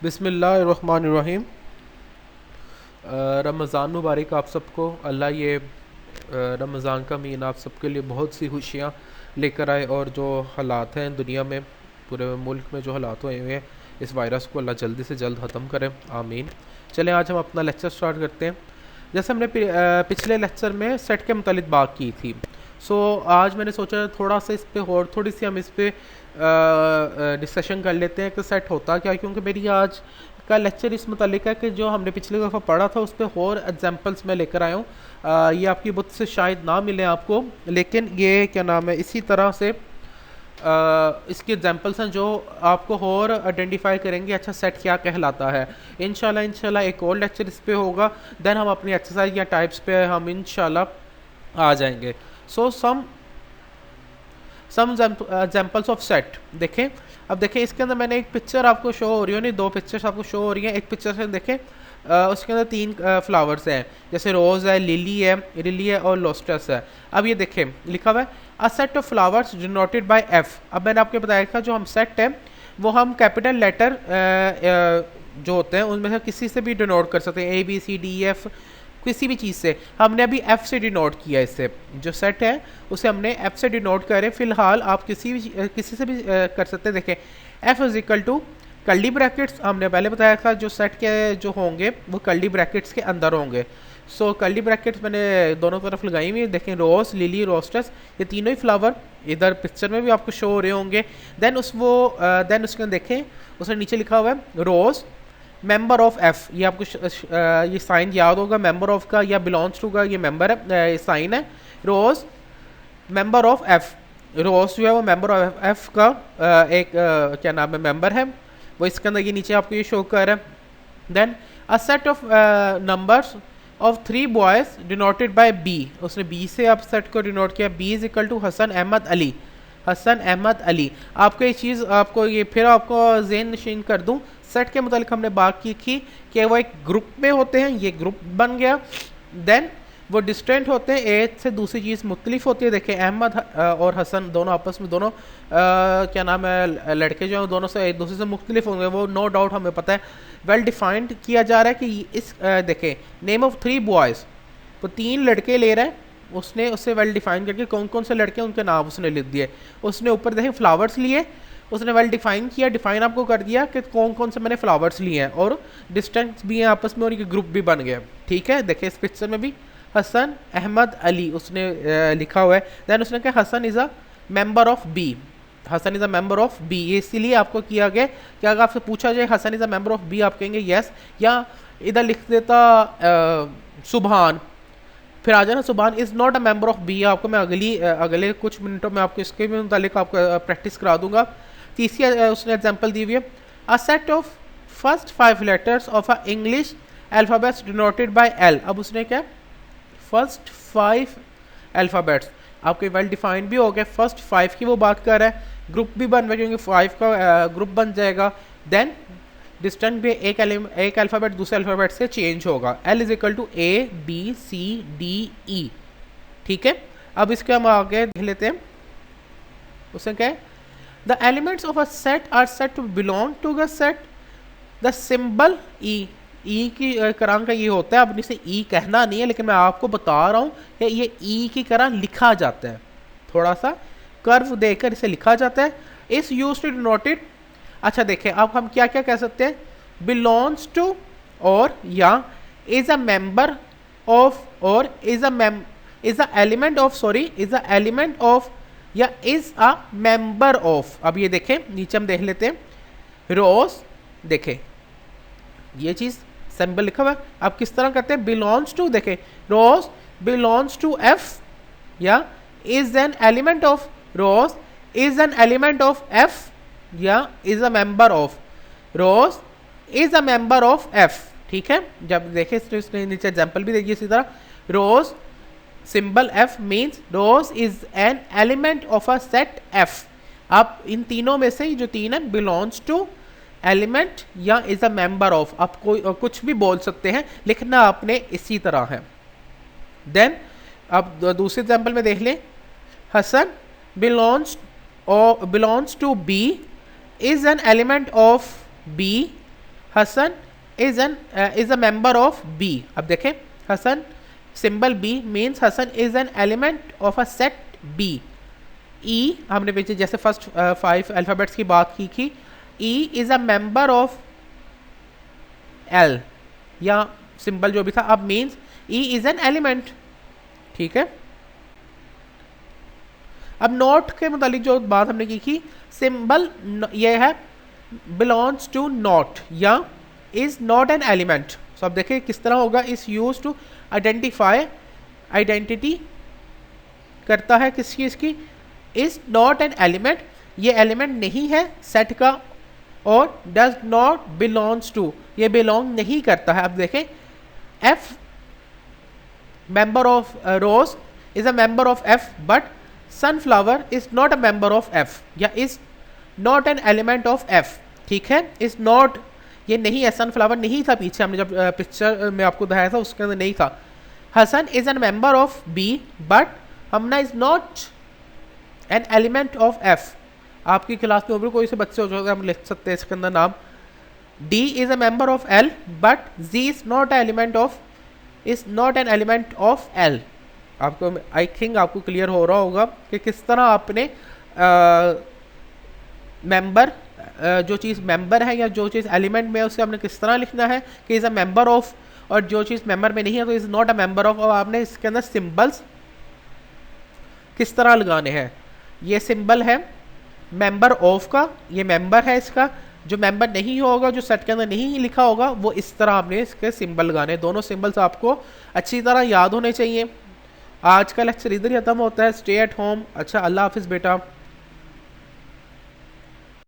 बिस्मिल्लाहिर्रहमानिर्रहीम। रमज़ान मुबारक आप सबको। अल्लाह ये रमज़ान का महीना आप सबके लिए बहुत सी खुशियाँ लेकर आए और जो हालात हैं दुनिया में, पूरे मुल्क में जो हालात हुए हैं, इस वायरस को अल्लाह जल्दी से जल्द ख़त्म करे, आमीन। चलें आज हम अपना लेक्चर स्टार्ट करते हैं। जैसे हमने पिछले लेक्चर में सेट के मुतालिक बात की थी, सो आज मैंने सोचा थोड़ा सा इस पर और थोड़ी सी हम इस पर डिस्कशन कर लेते हैं कि सेट होता क्या, क्योंकि मेरी आज का लेक्चर इस मुतालिक है कि जो हमने पिछली दफ़ा पढ़ा था उस पर और एग्जांपल्स मैं लेकर आया हूँ। ये आपकी बुक से शायद ना मिले आपको, लेकिन ये क्या नाम है, इसी तरह से इसके एग्जांपल्स हैं जो आपको और आइडेंटिफाई करेंगे अच्छा सेट क्या कहलाता है। इंशाल्लाह एक और लेक्चर इस पे होगा, देन हम अपनी एक्सरसाइज या टाइप्स पे हम इंशाल्लाह आ जाएंगे। सो सम एग्जाम्पल्स ऑफ सेट देखें। अब देखें इसके अंदर मैंने एक पिक्चर आपको शो हो रही है, नहीं दो पिक्चर्स आपको शो हो रही हैं। एक पिक्चर से देखें उसके अंदर तीन फ्लावर्स हैं, जैसे रोज़ है, लिली है और लोस्टस है। अब ये देखें लिखा हुआ है अ set of flowers denoted by F. अब मैंने आपको बताया था जो हम सेट है वो हम कैपिटल लेटर जो होते हैं उनमें से किसी से भी डिनोट कर सकते हैं, ABCDEF किसी भी चीज़ से। हमने अभी F से डिनोट किया, इससे जो सेट है उसे हमने F से डिनोट करें। फिलहाल आप किसी से भी कर सकते हैं। देखें F is equal to curly brackets, हमने पहले बताया था जो सेट के जो होंगे वो कर्ली ब्रैकेट्स के अंदर होंगे। सो कर्ली ब्रैकेट्स मैंने दोनों तरफ लगाई हुई है। देखें रोज़, लिली, रोस्टस, ये तीनों ही फ्लावर इधर पिक्चर में भी आपको शो हो रहे होंगे। देन देन उसके देखें उसने नीचे लिखा हुआ है रोज़ मेंबर ऑफ एफ। ये आपको ये साइन याद होगा मेंबर ऑफ का, या बिलोंग्स टू का ये मेंबर है, साइन है। रोज मेंबर ऑफ एफ, रोज जो है वो मेंबर ऑफ एफ का एक क्या नाम है मेंबर है, वो इसके अंदर ये नीचे आपको ये शो कर रहा है। Then a set of numbers of 3 boys denoted by B, उसने बी से आप सेट को डिनोट किया। B is equal to Hasan Ahmad Ali, Hasan Ahmad Ali. आपको ये चीज़ आपको ये फिर आपको ज़हन नशीन कर दूं, सेट के मुतालिक हमने बात की थी कि वो एक ग्रुप में होते हैं, ये ग्रुप बन गया। देन वो डिस्टेंट होते हैं, एक से दूसरी चीज़ मुख्तलिफ होती है। देखें अहमद और हसन दोनों आपस में दोनों क्या नाम है लड़के जो हैं दोनों से एक दूसरे से मुख्तलिफ होंगे, वो नो डाउट हमें पता है। वेल डिफाइंड किया जा रहा है कि इस देखें नेम ऑफ 3 बॉयज़, वो 3 लड़के ले रहे हैं, उसने उससे वेल डिफाइन करके कौन कौन से लड़के उनके नाम उसने लिख दिए। उसने ऊपर देखें फ्लावर्स लिए, उसने वेल डिफाइन किया, डिफाइन आपको कर दिया कि कौन कौन से मैंने फ्लावर्स लिए हैं, और डिस्टेंस भी हैं आपस में और ये ग्रुप भी बन गया। ठीक है, देखिए इस पिक्चर में भी हसन अहमद अली उसने लिखा हुआ है। देन उसने कहा Hasan is a member of B, Hasan is a member of B. ये इसीलिए आपको किया गया कि अगर आपसे पूछा जाए Hasan is a member of B, आप कहेंगे यस, या इधर लिख देता सुबहान, फिर आ जाना Subhan is not a member of B. आपको मैं अगले कुछ मिनटों में आपको इसके भी मुतालिक आपको प्रैक्टिस करा दूंगा। तीसरी उसने एग्जांपल दी हुई है अ set of first 5 letters of a English alphabets denoted by L. अब उसने क्या फर्स्ट 5 अल्फ़ाबेट्स, आपके वेल डिफाइंड भी हो गया। फर्स्ट 5 की वो बात कर रहा है, ग्रुप भी बन रहा है क्योंकि 5 का ग्रुप बन जाएगा। देन डिस्टेंस भी एक अल्फ़ाबेट दूसरे अल्फ़ाबेट से चेंज होगा। L is equal to ABCDE। ठीक है, अब इसके हम आगे देख लेते हैं। उसने क्या है the elements of a set are set to belong to the set. The symbol E की तरह का ये होता है। अब इसे ई कहना नहीं है, लेकिन मैं आपको बता रहा हूँ कि ये ई की तरह लिखा जाता है, थोड़ा सा कर्व देकर इसे लिखा जाता है। इस यूज टू डिनोटेड, अच्छा देखें अब हम क्या क्या कह सकते हैं, बिलोंग्स टू और या इज अ मेंबर ऑफ और is a element of, sorry is a element of या इज अ मेंबर ऑफ। अब ये देखें नीचे हम देख लेते हैं रोज, देखें ये चीज सिंबल लिखा हुआ है। अब किस तरह करते हैं बिलोंग्स टू, देखें रोज बिलोंग्स टू एफ या is an element of, rose is an element of F या is a member of, rose is a member of F. ठीक है, जब देखें इसने नीचे एग्जांपल भी देखिए इसी तरह, rose symbol F means rose is an element of a set F. आप इन तीनों में से जो तीन है बिलोंग्स टू, एलिमेंट या इज अ मेंबर ऑफ, आप कोई कुछ भी बोल सकते हैं, लिखना आपने इसी तरह है। देन अब दूसरे एग्जांपल में देख लें, Hasan belongs to B is an element of B, Hasan is a member of B. अब देखें Hasan symbol B means Hasan is an element of a set B. ई हमने पीछे जैसे फर्स्ट 5 अल्फ़ाबेट्स की बात की थी, E is a member of L या सिंबल जो भी था, अब means E is an element. ठीक है, अब नॉट के मुतालिक जो बात हमने की थी, सिंबल ये है बिलोंग्स टू नॉट या is not an element. So अब देखिए किस तरह होगा, is use to identify, identity करता है किस चीज़ की, इज नॉट एन एलिमेंट, ये एलिमेंट नहीं है सेट का, और डज नॉट बिलोंग्स टू, ये बिलोंग नहीं करता है। अब देखें F member of rose is a member of F but sunflower is not a member of F, या is not an element of F. ठीक है, इज नॉट ये नहीं है, सनफ्लावर नहीं था पीछे हमने जब पिक्चर में आपको दिखाया था उसके अंदर नहीं था। Hasan is an member of B but Hamna is not an element of F. आपकी क्लास में और कोई से बच्चे हो जाते हैं, हम लिख सकते हैं इसके अंदर नाम। D is a member of L but G is not a element of, is not an element of L. आपको आई थिंक आपको क्लियर हो रहा होगा कि किस तरह आपने मेंबर जो चीज़ मेंबर है या जो चीज़ एलिमेंट में है उसे आपने किस तरह लिखना है कि इज़ अ मेंबर ऑफ, और जो चीज़ मेंबर में नहीं है तो is not a member of. और आपने इसके अंदर सिंबल्स किस तरह लगाने हैं। ये सिंबल है मेंबर ऑफ का, ये मेंबर है इसका, जो मेंबर नहीं होगा, जो सेट के अंदर नहीं लिखा होगा, वो इस तरह आपने इसके सिंबल लगाने। दोनों सिंबल्स आपको अच्छी तरह याद होने चाहिए। आज का लेक्चर इधर ही खत्म होता है। Stay at home. अच्छा, अल्लाह हाफिज़ बेटा।